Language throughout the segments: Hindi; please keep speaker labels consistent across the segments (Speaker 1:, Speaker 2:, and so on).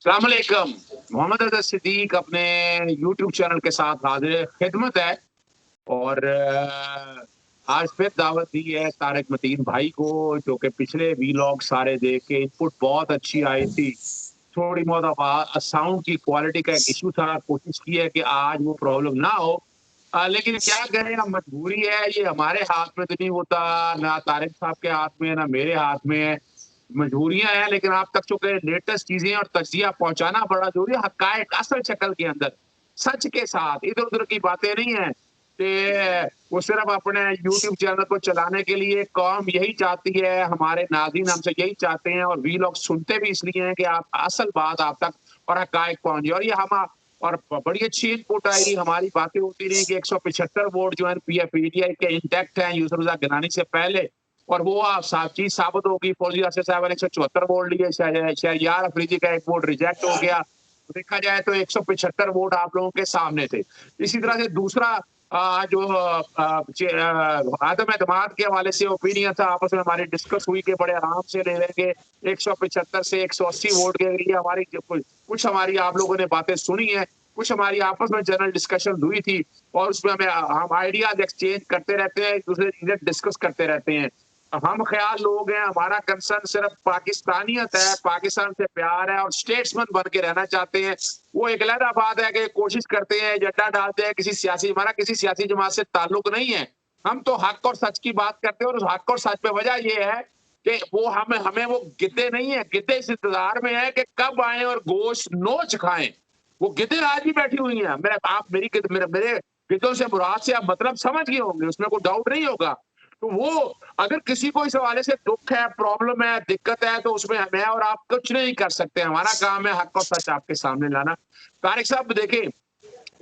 Speaker 1: अस्सलाम वालेकुम। मोहम्मद अज़हर सिद्दीक अपने यूट्यूब चैनल के साथ हाजिर खिदमत है। और आज फिर दावत दी है तारिक मतीन भाई को, जो कि पिछले वीलॉग सारे देख के इनपुट बहुत अच्छी आई थी। थोड़ी बहुत साउंड की क्वालिटी का एक इशू था, कोशिश की है कि आज वो प्रॉब्लम ना हो। लेकिन क्या करें, अब मजबूरी है, ये हमारे हाथ में तो नहीं होता, ना तारिक साहब के हाथ में है, ना मेरे हाथ में है। मजबूरियां हैं, लेकिन आप तक चूंकि लेटेस्ट चीजें और तजिया पहुंचाना बड़ा जरूरी है, हकायक असल शक्ल के अंदर सच के साथ, इधर उधर की बातें नहीं है कि वो सिर्फ अपने यूट्यूब चैनल को चलाने के लिए कौम यही चाहती है, हमारे नाज़रीन हमसे यही चाहते हैं और वी लोग सुनते भी इसलिए हैं कि आप असल बात आप तक और हकायक पहुंचे। और ये हम और बड़ी अच्छी इनपुट आई, हमारी बातें होती रही कि 175 वोट जो है पीटीआई के इंटैक्ट हैं यूसुफ रज़ा गिलानी से पहले, और वो चीज साबित होगी। फौजी आसिफ साहब ने 174 वोट लिए, शहरयार अफरीदी का एक वोट रिजेक्ट हो गया। देखा जाए तो 175 वोट आप लोगों के सामने थे। इसी तरह से दूसरा जो आदम एतमाद के हवाले से ओपिनियन था, आपस में हमारी डिस्कस हुई कि बड़े आराम से ले लेंगे 175 से 180 वोट के लिए। हमारी कुछ हमारी आप लोगों ने बातें सुनी है, कुछ हमारी आपस में जनरल डिस्कशन हुई थी, और उसमें हम आइडियाज एक्सचेंज करते रहते हैं, एक दूसरे चीजें डिस्कस करते रहते हैं। हम ख्याल लोग हैं, हमारा कंसर्न सिर्फ पाकिस्तानियत है, पाकिस्तान से प्यार है और स्टेट्समैन बन के रहना चाहते हैं। वो एक अलग बात है कि कोशिश करते हैं, एजेंडा डालते हैं किसी सियासी, हमारा किसी सियासी जमात से ताल्लुक नहीं है। हम तो हक और सच की बात करते हैं, और उस हक और सच पे वजह ये है कि वो हमें वो गिद्धे नहीं है, गिद्धे इस इंतजार में है कि कब आए और गोश्त नोच खाएं। वो गिद्धे आज भी बैठी हुई हैं। मेरे गिद्धों से मुराद से आप मतलब समझ गए होंगे, उसमें कोई डाउट नहीं होगा। तो वो अगर किसी को इस हवाले से दुख है, प्रॉब्लम है, दिक्कत है, तो उसमें मैं और आप कुछ नहीं कर सकते। हमारा काम है हक और सच आपके सामने लाना। तारिक साहब देखिए,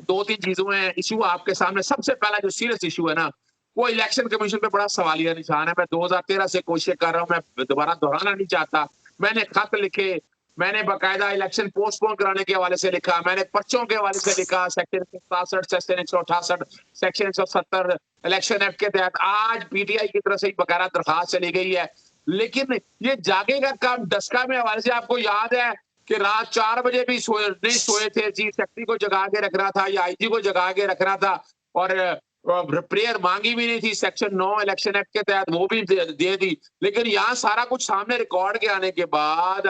Speaker 1: दो तीन चीजों में इशू आपके सामने। सबसे पहला जो सीरियस इशू है ना, वो इलेक्शन कमीशन पे बड़ा सवालिया निशान है। मैं 2013 से कोशिश कर रहा हूं, मैं दोबारा दोहराना नहीं चाहता। मैंने खत लिखे, मैंने बाकायदा इलेक्शन पोस्टपोन कराने के हवाले से लिखा, मैंने पर्चों के हवाले से लिखा, section 167, section 168, section 170 election act के तहत आज पीटीआई की तरफ से बकायदा दरखास्त चली गई है। लेकिन ये जागेगा काम डस्का में हवाले से आपको याद है कि रात 4 बजे भी नहीं सोए थे, चीफ सेक्रेटरी को जगा के रखना था या आईजी को जगा के रखना था, और प्रेयर मांगी भी नहीं थी सेक्शन 9 इलेक्शन एक्ट के तहत, वो भी दे दी। लेकिन यहाँ सारा कुछ सामने रिकॉर्ड के आने के बाद,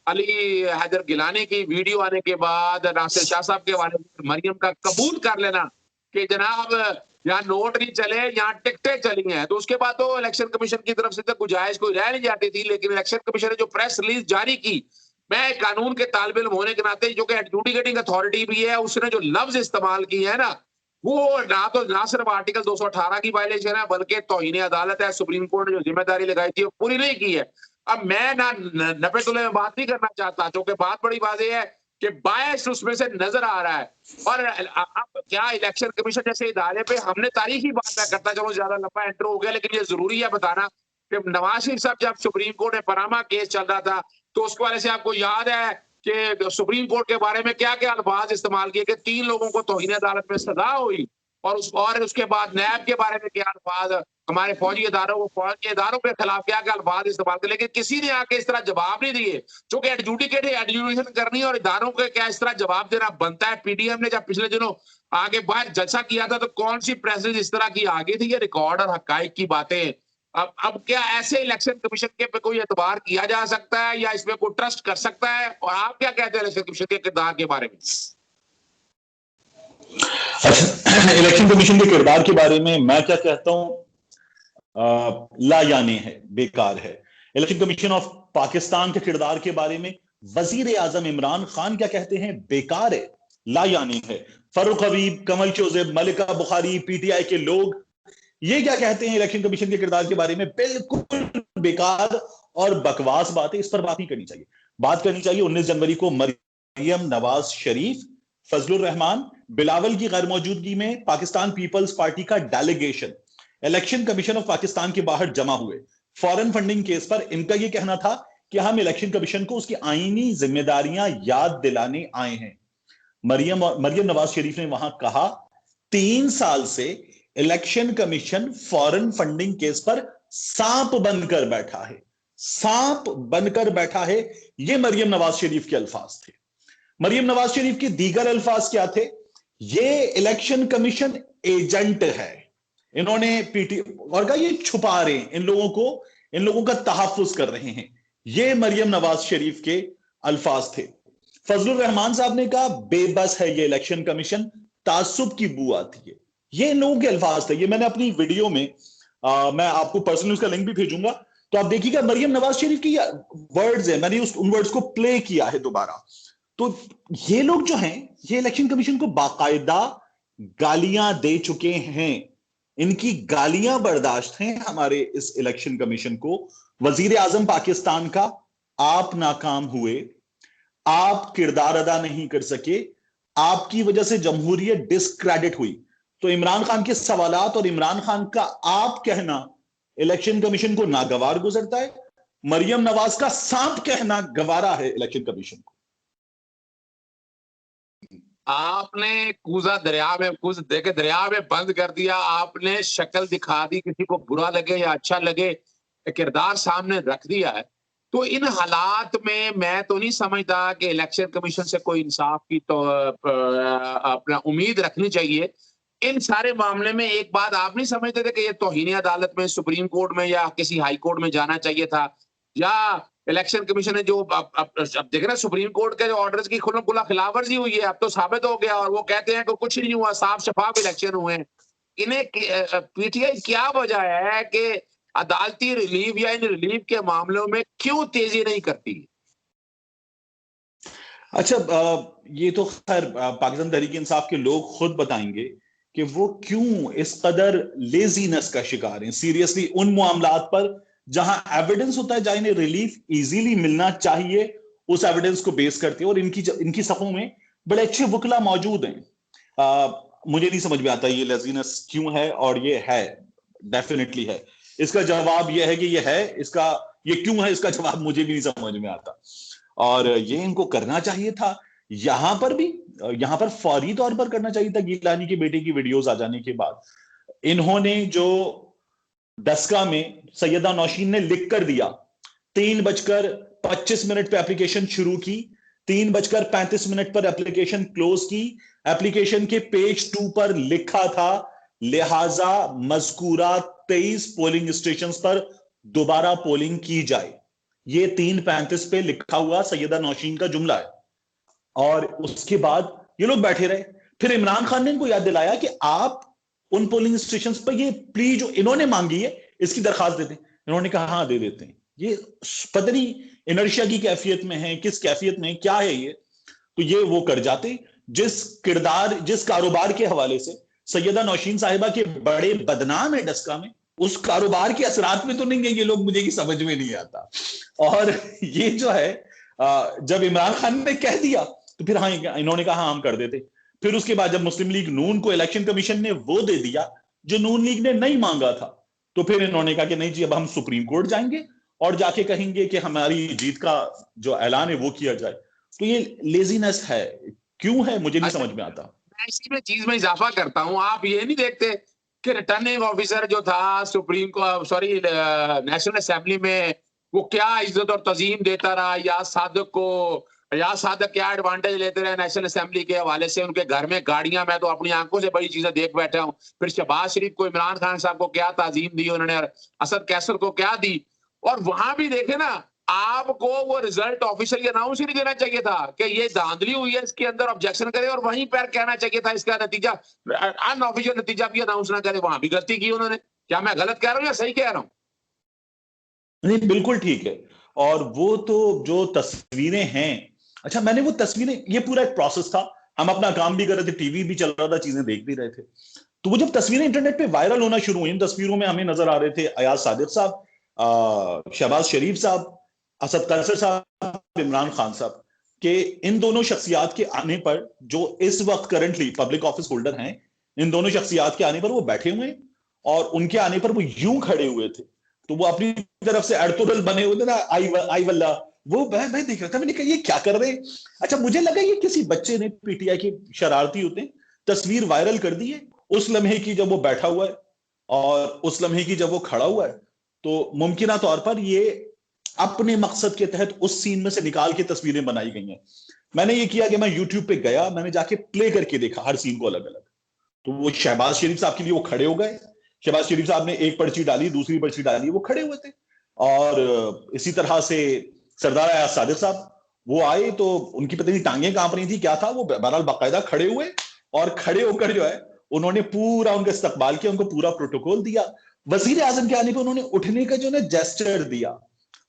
Speaker 1: अली हैदर गिलानी की वीडियो आने के बाद, नासिर शाह साहब के हवाले से मरियम का कबूल कर लेना कि जनाब यहाँ नोट नहीं चले, यहाँ टिकटें चली हैं, तो उसके बाद तो इलेक्शन कमीशन की तरफ से तो गुजाइश कोई रह नहीं जाती थी। लेकिन इलेक्शन कमीशन ने जो प्रेस रिलीज जारी की, मैं कानून के तालिब इल्म होने के नाते, जो कि एडजुडिकेटिंग अथॉरिटी भी है, उसने जो लफ्ज इस्तेमाल किए हैं ना, वो ना सिर्फ आर्टिकल 218 की वायलेशन है, बल्कि तौहीन अदालत है। सुप्रीम कोर्ट ने जो जिम्मेदारी लगाई थी वो पूरी नहीं की है। अब मैं ना नपे तुले में बात नहीं करना चाहता, क्योंकि बात बड़ी वाज़ेह है कि बायस उसमें से नजर आ रहा है। और अब क्या इलेक्शन कमीशन जैसे इदारे पे हमने तारीखी बात मैं करता चलो, ज्यादा लंबा एंटर हो गया, लेकिन ये जरूरी है बताना कि नवाज शरीफ साहब जब सुप्रीम कोर्ट में पनामा केस चल रहा था, तो उसके बारे से आपको याद है कि सुप्रीम कोर्ट के बारे में क्या क्या अल्फाज इस्तेमाल किए कि 3 लोगों को तौहीन अदालत में सजा हुई, और उसके बाद नैब के बारे में क्या अल्फाज, हमारे फौजी इदारों के खिलाफ क्या क्या अल्फाज इस्तेमाल कर, लेकिन किसी ने आके इस तरह जवाब नहीं दिए। चूंकि एडजुडिकेशन करनी और इदारों को क्या इस तरह जवाब देना बनता है। पीडीएम ने जब पिछले दिनों आगे बाहर जलसा किया था, तो कौन सी प्रेसेज इस तरह की आगे थी, ये रिकॉर्ड और हकाइक की बातें। अब क्या ऐसे इलेक्शन कमीशन के पे कोई एतबार किया जा सकता है, या इसमें कोई ट्रस्ट कर सकता है? और आप क्या कहते हैं इलेक्शन कमीशन के किरदार के बारे में?
Speaker 2: अच्छा, इलेक्शन कमीशन के किरदार के बारे में मैं क्या कहता हूं, लायाने है, बेकार है। इलेक्शन कमीशन ऑफ पाकिस्तान के किरदार के बारे में वजीर आजम इमरान खान क्या कहते हैं, बेकार है, लायाने है। फरूक हबीब, कमल चोजेब, मलिका बुखारी, पीटीआई के लोग ये क्या कहते हैं इलेक्शन कमीशन के किरदार के बारे में, बिल्कुल बेकार और बकवास बात है। इस पर बात नहीं करनी चाहिए। बात करनी चाहिए 19 जनवरी को मरियम नवाज शरीफ, फजलुर रहमान, बिलावल की गैर मौजूदगी में पाकिस्तान पीपल्स पार्टी का delegation election commission of Pakistan के बाहर जमा हुए। फॉरेन फंडिंग केस पर इनका यह कहना था कि हम इलेक्शन कमीशन को उसकी आईनी जिम्मेदारियां याद दिलाने आए हैं। मरियम नवाज शरीफ ने वहां कहा, 3 साल से election commission foreign funding case पर सांप बनकर बैठा है। सांप बनकर बैठा है। ये मरियम नवाज शरीफ के अल्फाज थे। मरियम नवाज शरीफ के दीगर अल्फाज क्या थे? ये इलेक्शन कमीशन एजेंट है। इन्होंने पीटी और कहा ये छुपा रहे हैं, इन लोगों का तहफ्फुज कर रहे हैं। ये मरियम नवाज शरीफ के अल्फाज थे। फजलुर रहमान साहब ने कहा बेबस है ये इलेक्शन कमीशन, तासुब की बू आती है। ये इन लोगों के अल्फाज थे। ये मैंने अपनी वीडियो में मैं आपको पर्सनली उसका लिंक भी भेजूंगा, तो आप देखिएगा मरियम नवाज शरीफ की वर्ड्स है, मैंने उन वर्ड्स को प्ले किया है दोबारा। तो ये लोग जो हैं, ये इलेक्शन कमीशन को बाकायदा गालियां दे चुके हैं। इनकी गालियां बर्दाश्त हैं हमारे इस इलेक्शन कमीशन को। वजीर आजम पाकिस्तान का आप नाकाम हुए, आप किरदार अदा नहीं कर सके, आपकी वजह से जमहूरियत डिस्क्रेडिट हुई। तो इमरान खान के सवालात और इमरान खान का आप कहना इलेक्शन कमीशन को नागवार गुजरता है। मरियम नवाज का सांप कहना गवारा है इलेक्शन कमीशन को।
Speaker 1: आपने कूजा दरिया में कूद देके दरिया में बंद कर दिया। आपने शक्ल दिखा दी, किसी को बुरा लगे या अच्छा लगे, किरदार सामने रख दिया है। तो इन हालात में मैं तो नहीं समझता कि इलेक्शन कमीशन से कोई इंसाफ की तो अपना उम्मीद रखनी चाहिए। इन सारे मामले में एक बात आप नहीं समझते थे कि ये तौहीन अदालत में, सुप्रीम कोर्ट में या किसी हाई कोर्ट में जाना चाहिए था? या इलेक्शन कमीशन ने जो अब देख रहे सुप्रीम कोर्ट के जो ऑर्डर्स की खुला खिलाफवर्जी हुई है, अब तो साबित हो गया और वो कहते हैं कि कुछ नहीं हुआ, साफ शफाफ इलेक्शन हुए हैं। इन्हें पीटीआई क्या वजह है कि अदालती रिलीफ या इन रिलीफ के मामलों में क्यों तेजी नहीं करती?
Speaker 2: अच्छा, ये तो खैर पाकिस्तान तहरीक इंसाफ के लोग खुद बताएंगे कि वो क्यों इस कदर लेजीनेस का शिकार हैं। सीरियसली उन मामलात पर जहां एविडेंस होता है, जहां इन्हें रिलीफ इजीली मिलना चाहिए, उस एविडेंस को बेस करते हैं। और इनकी सफों में बड़े अच्छे वकला मौजूद हैं। मुझे नहीं समझ में आता ये लेजीनेस क्यों है, और ये है, डेफिनेटली है। इसका जवाब ये है कि ये है, ये क्यों है, इसका जवाब मुझे भी नहीं समझ में आता। और ये इनको करना चाहिए था। यहां पर फौरी तौर पर करना चाहिए था। गिलानी के बेटे की वीडियोस आ जाने के बाद इन्होंने जो डस्का में सैयदा नौशीन ने लिख कर दिया, 3:25 पे एप्लीकेशन शुरू की, 3:35 पर एप्लीकेशन क्लोज की। एप्लीकेशन के पेज 2 पर लिखा था लिहाजा मजकूरा 23 पोलिंग स्टेशन पर दोबारा पोलिंग की जाए। ये 3:35 पे लिखा हुआ सैयदा नौशीन का जुमला है। और उसके बाद ये लोग बैठे रहे। फिर इमरान खान ने इनको याद दिलाया कि आप उन पोलिंग स्टेशन पर ये प्ली जो इन्होंने मांगी है, इसकी दरखास्त देते हैं। इन्होंने कहा हाँ दे देते हैं। ये पता नहीं इनर्शिया की कैफियत में है, किस कैफियत में, क्या है ये। तो ये वो कर जाते जिस कारोबार के हवाले से सैयदा नौशीन साहिबा के बड़े बदनाम है डस्का में, उस कारोबार के असरात में तो नहीं है ये लोग, मुझे की समझ में नहीं आता। और ये जो है जब इमरान खान ने कह दिया तो फिर हाँ इन्होंने कहा हाँ हम कर देते। फिर उसके बाद जब मुस्लिम लीग नून को इलेक्शन कमीशन ने वो दे दिया जो नून लीग ने नहीं मांगा था, तो फिर इन्होंने कहा कि नहीं जी अब हम सुप्रीम कोर्ट जाएंगे और जाके कहेंगे कि हमारी जीत का जो ऐलान है वो किया जाए। तो ये लेजीनेस है, क्यों है मुझे नहीं समझ में आता।
Speaker 1: मैं इसी में चीज में इजाफा करता हूं, आप ये नहीं देखते कि रिटर्निंग ऑफिसर जो था नेशनल असेंबली में, वो क्या इज्जत और तजीम देता रहा याद सादक को। याद सादक क्या एडवांटेज लेते रहे नेशनल असेंबली के हवाले से, उनके घर में गाड़ियां, मैं तो अपनी आंखों से बड़ी चीजें देख बैठा हूं। फिर शहबाज शरीफ को, इमरान खान साहब को क्या ताजीम दी उन्होंने, असद कैसर को क्या दी। और वहां भी देखे ना, आपको वो रिजल्ट ऑफिशियली अनाउंस ही नहीं देना चाहिए था कि ये धांधली हुई है, इसके अंदर ऑब्जेक्शन करे, और वहीं पर कहना चाहिए था इसका नतीजा, अनऑफिशियल नतीजा भी अनाउंस ना करे। वहां भी गलती की उन्होंने। क्या मैं गलत कह रहा हूं या सही कह रहा हूं?
Speaker 2: नहीं बिल्कुल ठीक है। और वो तो जो तस्वीरें हैं, अच्छा मैंने वो तस्वीरें, ये पूरा एक प्रोसेस था, हम अपना काम भी कर रहे थे, टीवी भी चल रहा था, चीजें देख भी रहे थे। तो वो जब तस्वीरें इंटरनेट पे वायरल होना शुरू हुई, इन तस्वीरों में हमें नजर आ रहे थे अयाज सादिक साहब, शहबाज शरीफ साहब, असद कैसर साहब, इमरान खान साहब के, इन दोनों शख्सियात के आने पर, जो इस वक्त करंटली पब्लिक ऑफिस होल्डर हैं, इन दोनों शख्सियात के आने पर वो बैठे हुए हैं और उनके आने पर वो यूं खड़े हुए थे। तो वो अपनी तरफ से एडतोरल बने हुए थे ना, आई वल्ला, वो मैं देख रहा था, मैंने कहा ये क्या कर रहे हैं। अच्छा मुझे लगा ये किसी बच्चे ने, पीटीआई के शरारती होते हैं, तस्वीर वायरल कर दी है उस लम्हे की जब वो बैठा हुआ है और उस लम्हे की जब वो खड़ा हुआ है। तो मुमकिन तौर पर ये अपने मकसद के तहत उस सीन में से निकाल के तस्वीरें बनाई गई हैं। मैंने ये किया कि मैं यूट्यूब पे गया, मैंने जाके प्ले करके देखा हर सीन को अलग अलग। तो वो शहबाज शरीफ साहब के लिए वो खड़े हो गए, शहबाज शरीफ साहब ने एक पर्ची डाली, दूसरी पर्ची डाली, वो खड़े हुए थे। और इसी तरह से सरदार अयाज सादिक साहब, वो आए तो उनकी पता नहीं टांगे कांप रही थी क्या था, वो बहरहाल बाकायदा खड़े हुए और खड़े होकर जो है उन्होंने पूरा उनका इस्तकबाल किया, उनको पूरा प्रोटोकॉल दिया। वजीर आजम के आने पर उन्होंने उठने का जो ना जेस्चर दिया,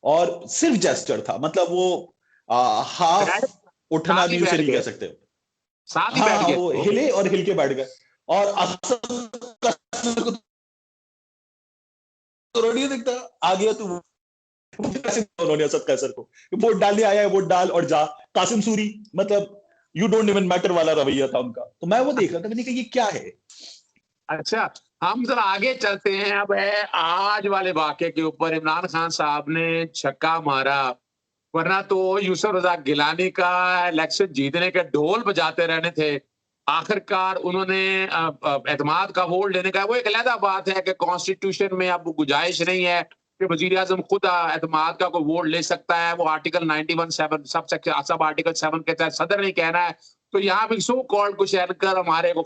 Speaker 2: और सिर्फ जेस्चर था, मतलब वो हाफ उठना
Speaker 1: साथ ही
Speaker 2: भी उसे
Speaker 1: बैठ
Speaker 2: नहीं कह
Speaker 1: गए,
Speaker 2: सकते।
Speaker 1: साथ ही
Speaker 2: हाँ
Speaker 1: बैठ
Speaker 2: हाँ,
Speaker 1: गए
Speaker 2: वो
Speaker 1: तो।
Speaker 2: हिले और हिल के बैठ गए। और असल को तो नहीं दिखता, आ गया तो उन्होंने असद कैसर को वोट डालने आया है, वोट डाल और जा। कासिम सूरी, मतलब यू डोंट इवन मैटर वाला रवैया था उनका। तो मैं वो देख रहा था, मैंने कहा ये क्या है।
Speaker 1: अच्छा, हम जरा आगे चलते हैं। अब है आज वाले वाक़े के ऊपर, इमरान खान साहब ने छक्का मारा, वरना तो यूसुफ रज़ाक गिलानी का इलेक्शन जीतने के ढोल बजाते रहने थे। आखिरकार उन्होंने एतमाद का वोट लेने का, वो एक अलहदा बात है कि कॉन्स्टिट्यूशन में अब गुंजाइश नहीं है कि वज़ीर-ए-आज़म खुद एतमाद का कोई वोट ले सकता है। वो आर्टिकल 91(7) सब आर्टिकल 7 के तहत सदर ने कहना है। तो यहाँ पे सो कॉल्ड कुछ एंकर हमारे को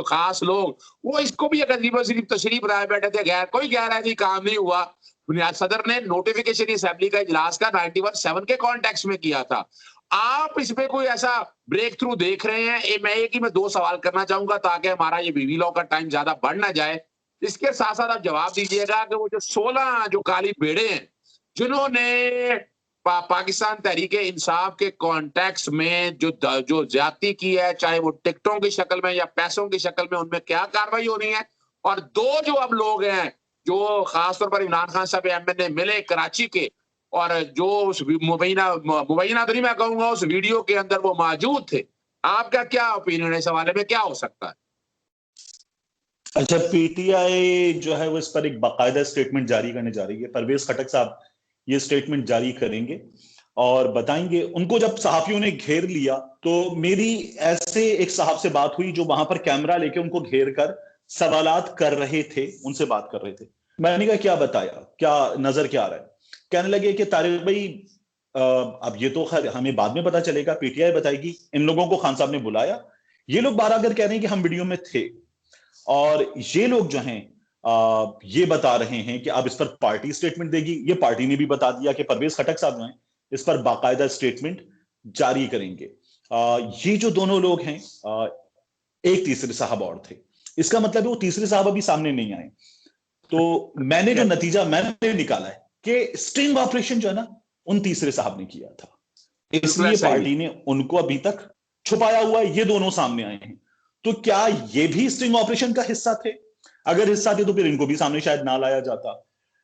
Speaker 1: खास लोग, वो इसको भी एक अजीबो-गरीब तशरीह बनाए बैठे थे। कोई कह रहा है जी काम नहीं हुआ। बुनियाद सदर ने नोटिफिकेशन असेंबली का इजलास का 91(7) के कॉन्टेक्स्ट में किया था। आप इसमें कोई ऐसा ब्रेक थ्रू देख रहे हैं? मैं 2 सवाल करना चाहूंगा ताकि हमारा ये बीवी लॉ का टाइम ज्यादा बढ़ ना जाए। इसके साथ साथ आप जवाब दीजिएगा कि वो जो 16 जो काली भेड़े हैं, जिन्होंने पाकिस्तान तहरीक इंसाफ के कॉन्टेक्स्ट में जो ज्यादती की है, चाहे वो टिकटों की शक्ल में या पैसों की शक्ल में, उनमें क्या कार्रवाई हो रही है? और 2 जो अब लोग हैं जो खासतौर पर इमरान खान साहब एमएनए मिले कराची के, और जो उस मुबैना तो नहीं मैं कहूंगा, उस वीडियो के अंदर वो मौजूद थे। आपका क्या ओपिनियन है इस हवाले में, क्या हो सकता है?
Speaker 2: अच्छा, पीटीआई जो है वो इस पर एक बाकायदा स्टेटमेंट जारी करने जा रही है। परवेज खटक साहब ये स्टेटमेंट जारी करेंगे और बताएंगे। उनको जब सहाफियों ने घेर लिया तो मेरी ऐसे एक साहब से बात हुई जो वहां पर कैमरा लेके उनको घेर कर सवालात कर रहे थे, उनसे बात कर रहे थे। मैंने कहा क्या बताया, क्या नजर क्या आ रहा है। कहने लगे कि तारिक भाई, अब ये तो खैर हमें बाद में पता चलेगा, पीटीआई बताएगी। इन लोगों को खान साहब ने बुलाया, ये लोग बार आकर कह रहे हैं कि हम वीडियो में थे, और ये लोग जो हैं ये बता रहे हैं कि अब इस पर पार्टी स्टेटमेंट देगी। ये पार्टी ने भी बता दिया कि परवेज खटक साहब जो हैं इस पर बाकायदा स्टेटमेंट जारी करेंगे। ये जो दोनों लोग हैं, एक तीसरे साहब और थे, इसका मतलब है वो तीसरे साहब अभी सामने नहीं आए। तो मैंने जो नतीजा मैंने निकाला है कि स्टिंग ऑपरेशन जो है ना, उन तीसरे साहब ने किया था,
Speaker 1: बिल्कुल
Speaker 2: इसलिए
Speaker 1: ऐसा ही।
Speaker 2: पार्टी ने उनको अभी तक छुपाया हुआ है। ये दोनों सामने आए हैं, तो क्या ये भी स्टिंग ऑपरेशन का हिस्सा थे? अगर हिस्सा थे तो फिर इनको भी सामने शायद ना लाया जाता।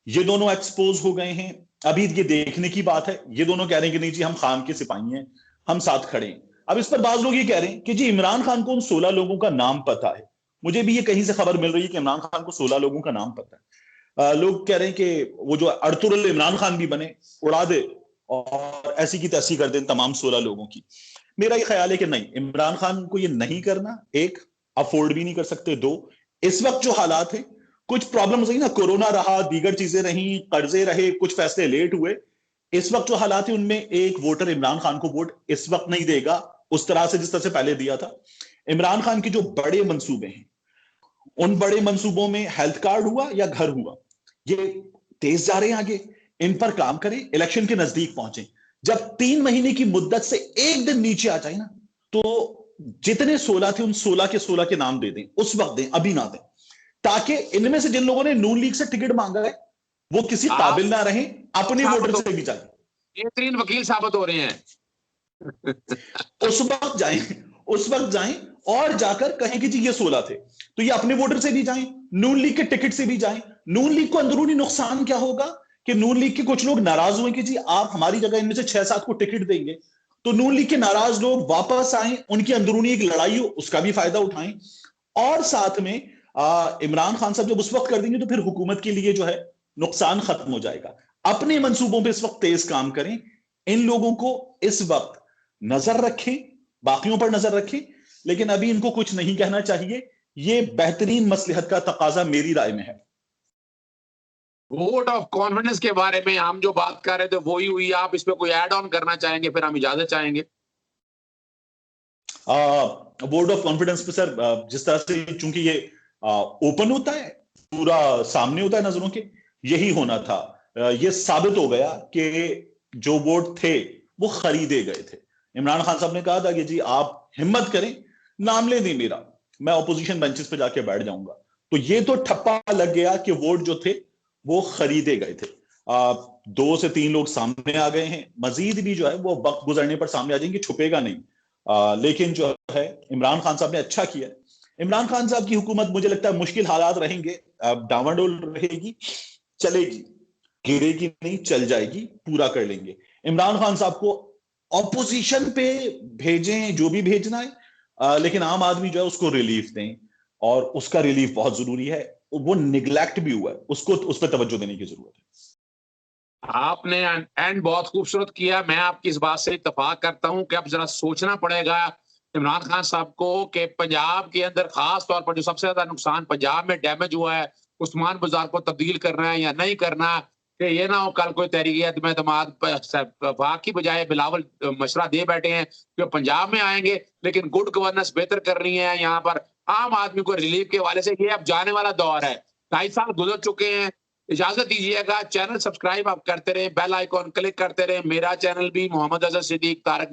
Speaker 2: ये दोनों एक्सपोज हो गए हैं, अभी ये देखने की बात है। ये दोनों कह रहे हैं कि नहीं जी हम खान के सिपाही हैं, हम साथ खड़े हैं। अब इस पर बाज लोग ये कह रहे हैं कि जी इमरान खान को उन 16 लोगों का नाम पता है। मुझे भी ये कहीं से खबर मिल रही है कि इमरान खान को 16 लोगों का नाम पता है। लोग कह रहे हैं कि वो जो अर्तुगरुल इमरान खान भी बने, उड़ा दे और ऐसी की तैसी कर दें तमाम 16 लोगों की। मेरा ये ख्याल है कि नहीं, इमरान खान को ये नहीं करना। एक, अफोर्ड भी नहीं कर सकते। दो, इस वक्त जो हालात हैं, कुछ प्रॉब्लम्स रही ना, कोरोना रहा, दीगर चीजें रही, कर्जे रहे, कुछ फैसले लेट हुए। इस वक्त जो हालात है उनमें एक वोटर इमरान खान को वोट इस वक्त नहीं देगा उस तरह से जिस तरह से पहले दिया था। इमरान खान के जो बड़े मंसूबे हैं, उन बड़े मंसूबों में हेल्थ कार्ड हुआ या घर हुआ, ये तेज जा रहे हैं आगे। इन पर काम करें, इलेक्शन के नजदीक पहुंचे। जब 3 महीने की मुद्दत से एक दिन नीचे आ जाए ना, तो जितने 16 थे उन 16 के 16 के नाम दे दें, उस वक्त दें, अभी ना दें, ताकि इनमें से जिन लोगों ने नून लीग से टिकट मांगा है वो किसी
Speaker 1: आप
Speaker 2: काबिल ना रहे अपने
Speaker 1: साबित
Speaker 2: वोटर
Speaker 1: हो,
Speaker 2: से भी जाए।
Speaker 1: बेहतरीन वकील साबित हो रहे हैं।
Speaker 2: उस वक्त जाएं, उस वक्त जाएं और जाकर कहें कि जी ये 16 थे, तो ये अपने वोटर से भी जाएं, नून लीग के टिकट से भी जाएं। नून लीग को अंदरूनी नुकसान क्या होगा कि नून लीग के कुछ लोग नाराज हुए कि जी आप हमारी जगह इनमें से 6-7 को टिकट देंगे, तो नून लीग के नाराज लोग वापस आए, उनकी अंदरूनी एक लड़ाई हो, उसका भी फायदा उठाएं। और साथ में इमरान खान साहब जब उस वक्त कर देंगे तो फिर हुकूमत के लिए जो है नुकसान खत्म हो जाएगा। अपने मंसूबों पे इस वक्त तेज काम करें। इन लोगों को इस वक्त नजर रखें, बाकियों पर नजर रखें, लेकिन अभी इनको कुछ नहीं कहना चाहिए। ये बेहतरीन मसलहत का तकाजा मेरी राय में है।
Speaker 1: वोट ऑफ कॉन्फिडेंस के बारे में हम जो बात कर रहे थे वही हुई, आप इसमें कोई ऐड ऑन करना चाहेंगे, फिर हम इजाजत चाहेंगे।
Speaker 2: वोट ऑफ कॉन्फिडेंस पे सर, जिस तरह से चूंकि ये ओपन होता है, पूरा सामने होता है नजरों के, यही होना था। ये साबित हो गया कि जो वोट थे वो खरीदे गए थे। इमरान खान साहब ने कहा था कि जी आप हिम्मत करें, नाम ले दें मेरा, मैं ऑपोजिशन बेंचेस पे जाके बैठ जाऊंगा। तो ये तो ठप्पा लग गया कि वोट जो थे वो खरीदे गए थे। 2 से 3 लोग सामने आ गए हैं, मजीद भी जो है वो वक्त गुजरने पर सामने आ जाएंगे, छुपेगा नहीं। लेकिन जो है इमरान खान साहब ने अच्छा किया। इमरान खान साहब की हुकूमत मुझे लगता है मुश्किल हालात रहेंगे, डावाडोल रहेगी, चलेगी, गिरेगी नहीं, चल जाएगी, पूरा कर लेंगे। इमरान खान साहब को ऑपोजिशन पे भेजें जो भी भेजना है, लेकिन आम आदमी जो है उसको रिलीफ दें, और उसका रिलीफ बहुत जरूरी है। वो निगलेक्ट भी हुआ है, उसको उस पर तवज्जो देने की जरूरत है।
Speaker 1: आपने एंड बहुत खूबसूरत किया। मैं आपकी इस बात से इत्तेफाक करता हूं कि अब जरा सोचना पड़ेगा इमरान खान साहब को कि पंजाब के अंदर खास तौर पर जो सबसे ज्यादा नुकसान पंजाब में डैमेज हुआ है, उस्मान बाजार को तब्दील करना है या नहीं करना, कि ये ना हो कल कोई तहरीक एतमाद वफाक की बजाय बिलावल मशवरा दे बैठे हैं कि पंजाब में आएंगे लेकिन गुड गवर्नेंस बेहतर करनी है यहाँ पर आम आदमी को रिलीफ के हवाले से। ये अब जाने वाला दौर है, 2.5 साल गुजर चुके हैं। इजाजत दीजिएगा, चैनल सब्सक्राइब आप करते रहे, बेल आइकॉन क्लिक करते रहे। मेरा चैनल भी मोहम्मद अजहर सिद्दीक तारक